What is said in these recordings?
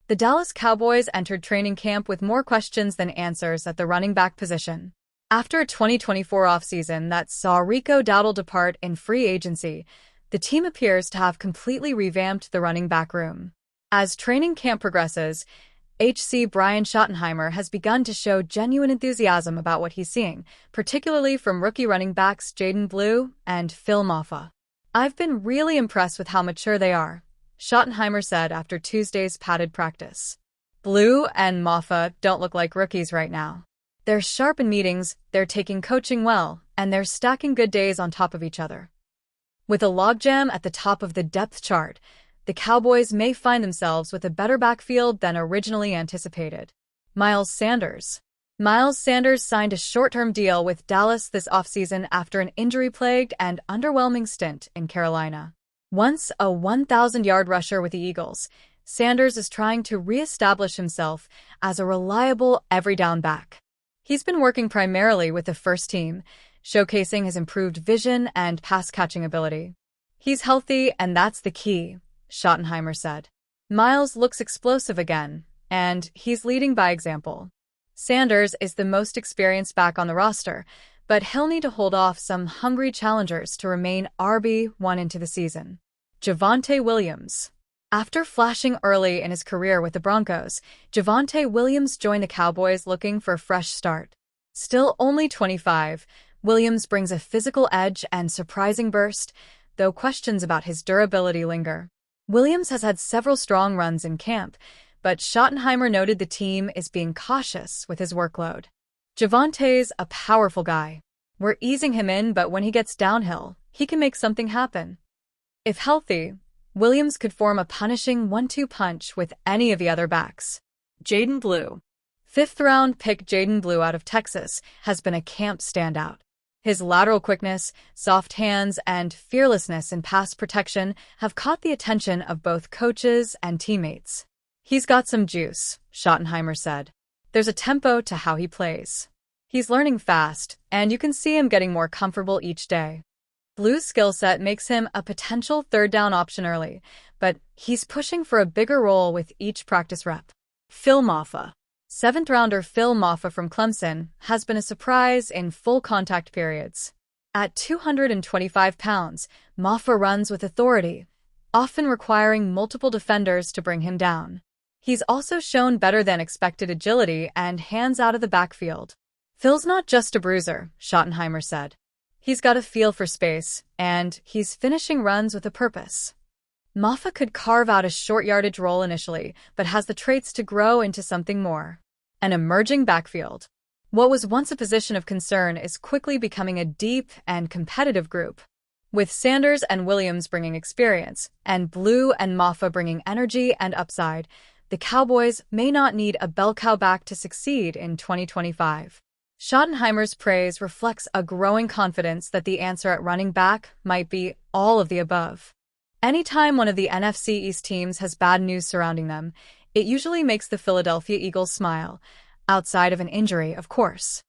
The Dallas Cowboys entered training camp with more questions than answers at the running back position. After a 2024 offseason that saw Rico Dowdle depart in free agency, the team appears to have completely revamped the running back room. As training camp progresses, HC Brian Schottenheimer has begun to show genuine enthusiasm about what he's seeing, particularly from rookie running backs Jaden Blue and Phil Mafah. "I've been really impressed with how mature they are," Schottenheimer said after Tuesday's padded practice. "Blue and Mafah don't look like rookies right now. They're sharp in meetings, they're taking coaching well, and they're stacking good days on top of each other." With a logjam at the top of the depth chart, the Cowboys may find themselves with a better backfield than originally anticipated. Miles Sanders. Miles Sanders signed a short-term deal with Dallas this offseason after an injury-plagued and underwhelming stint in Carolina. Once a 1,000-yard rusher with the Eagles, Sanders is trying to re-establish himself as a reliable every-down back. He's been working primarily with the first team, showcasing his improved vision and pass-catching ability. "He's healthy, and that's the key," Schottenheimer said. "Miles looks explosive again, and he's leading by example." Sanders is the most experienced back on the roster, but he'll need to hold off some hungry challengers to remain RB1 into the season. Javonte Williams. After flashing early in his career with the Broncos, Javonte Williams joined the Cowboys looking for a fresh start. Still only 25, Williams brings a physical edge and surprising burst, though questions about his durability linger. Williams has had several strong runs in camp, but Schottenheimer noted the team is being cautious with his workload. "Javonte's a powerful guy. We're easing him in, but when he gets downhill, he can make something happen." If healthy, Williams could form a punishing 1-2 punch with any of the other backs. Jaden Blue. Fifth-round pick Jaden Blue out of Texas has been a camp standout. His lateral quickness, soft hands, and fearlessness in pass protection have caught the attention of both coaches and teammates. "He's got some juice," Schottenheimer said. "There's a tempo to how he plays. He's learning fast, and you can see him getting more comfortable each day." Blue's skill set makes him a potential third-down option early, but he's pushing for a bigger role with each practice rep. Phil Mafah. Seventh-rounder Phil Mafah from Clemson has been a surprise in full contact periods. At 225 pounds, Mafah runs with authority, often requiring multiple defenders to bring him down. He's also shown better than expected agility and hands out of the backfield. "Phil's not just a bruiser," Schottenheimer said. "He's got a feel for space, and he's finishing runs with a purpose." Mafah could carve out a short yardage role initially, but has the traits to grow into something more. An emerging backfield. What was once a position of concern is quickly becoming a deep and competitive group. With Sanders and Williams bringing experience, and Blue and Mafah bringing energy and upside, the Cowboys may not need a bell cow back to succeed in 2025. Schottenheimer's praise reflects a growing confidence that the answer at running back might be all of the above. Anytime one of the NFC East teams has bad news surrounding them, it usually makes the Philadelphia Eagles smile, outside of an injury, of course.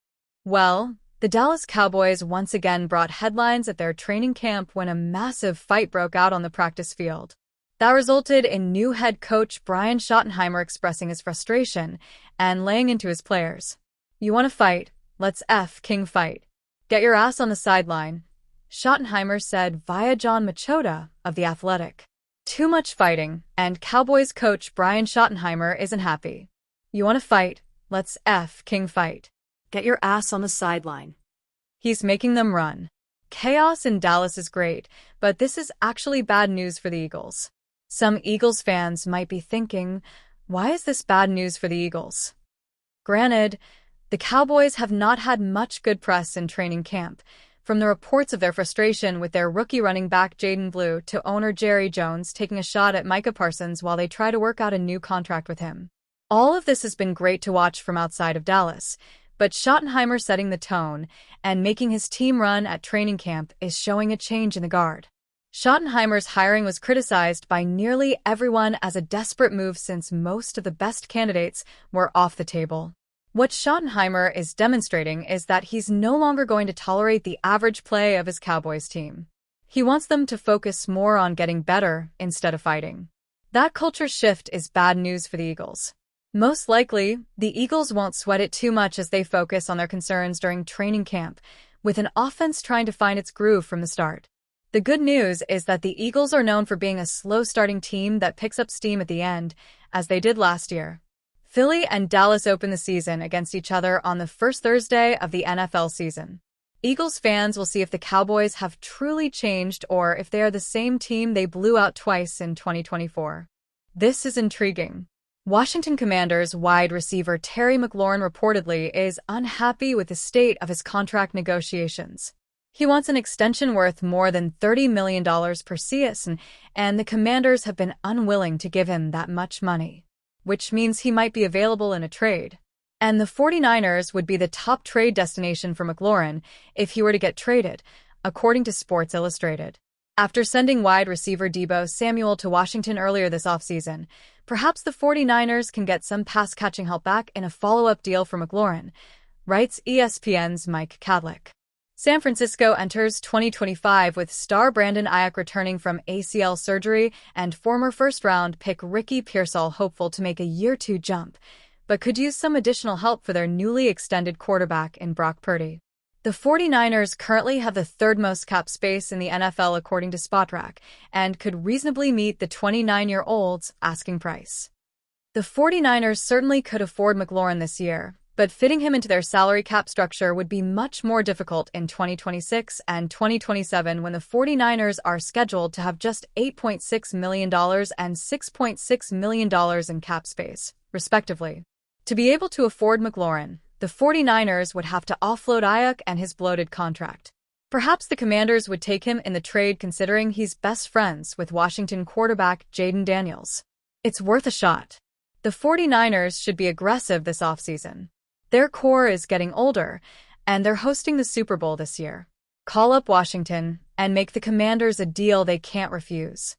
Well, the Dallas Cowboys once again brought headlines at their training camp when a massive fight broke out on the practice field. That resulted in new head coach Brian Schottenheimer expressing his frustration and laying into his players. "You want to fight? Let's King fight. Get your ass on the sideline," Schottenheimer said via John Machota of The Athletic. Too much fighting, and Cowboys coach Brian Schottenheimer isn't happy. "You want to fight? Let's King fight. Get your ass on the sideline." He's making them run. Chaos in Dallas is great, but this is actually bad news for the Eagles. Some Eagles fans might be thinking, why is this bad news for the Eagles? Granted, the Cowboys have not had much good press in training camp, from the reports of their frustration with their rookie running back Jaden Blue to owner Jerry Jones taking a shot at Micah Parsons while they try to work out a new contract with him. All of this has been great to watch from outside of Dallas, but Schottenheimer setting the tone and making his team run at training camp is showing a change in the guard. Schottenheimer's hiring was criticized by nearly everyone as a desperate move since most of the best candidates were off the table. What Schottenheimer is demonstrating is that he's no longer going to tolerate the average play of his Cowboys team. He wants them to focus more on getting better instead of fighting. That culture shift is bad news for the Eagles. Most likely, the Eagles won't sweat it too much as they focus on their concerns during training camp, with an offense trying to find its groove from the start. The good news is that the Eagles are known for being a slow-starting team that picks up steam at the end, as they did last year. Philly and Dallas open the season against each other on the first Thursday of the NFL season. Eagles fans will see if the Cowboys have truly changed or if they are the same team they blew out twice in 2024. This is intriguing. Washington Commanders wide receiver Terry McLaurin reportedly is unhappy with the state of his contract negotiations. He wants an extension worth more than $30 million per season, and the Commanders have been unwilling to give him that much money, which means he might be available in a trade. And the 49ers would be the top trade destination for McLaurin if he were to get traded, according to Sports Illustrated. After sending wide receiver Deebo Samuel to Washington earlier this offseason, perhaps the 49ers can get some pass-catching help back in a follow-up deal for McLaurin, writes ESPN's Mike Kadlick. San Francisco enters 2025 with star Brandon Ayuk returning from ACL surgery and former first-round pick Ricky Pearsall hopeful to make a year-two jump, but could use some additional help for their newly extended quarterback in Brock Purdy. The 49ers currently have the third most cap space in the NFL according to Spotrac, and could reasonably meet the 29-year-old's asking price. The 49ers certainly could afford McLaurin this year, but fitting him into their salary cap structure would be much more difficult in 2026 and 2027 when the 49ers are scheduled to have just $8.6 million and $6.6 million in cap space, respectively. To be able to afford McLaurin, the 49ers would have to offload Ayuk and his bloated contract. Perhaps the Commanders would take him in the trade considering he's best friends with Washington quarterback Jaden Daniels. It's worth a shot. The 49ers should be aggressive this offseason. Their core is getting older, and they're hosting the Super Bowl this year. Call up Washington and make the Commanders a deal they can't refuse.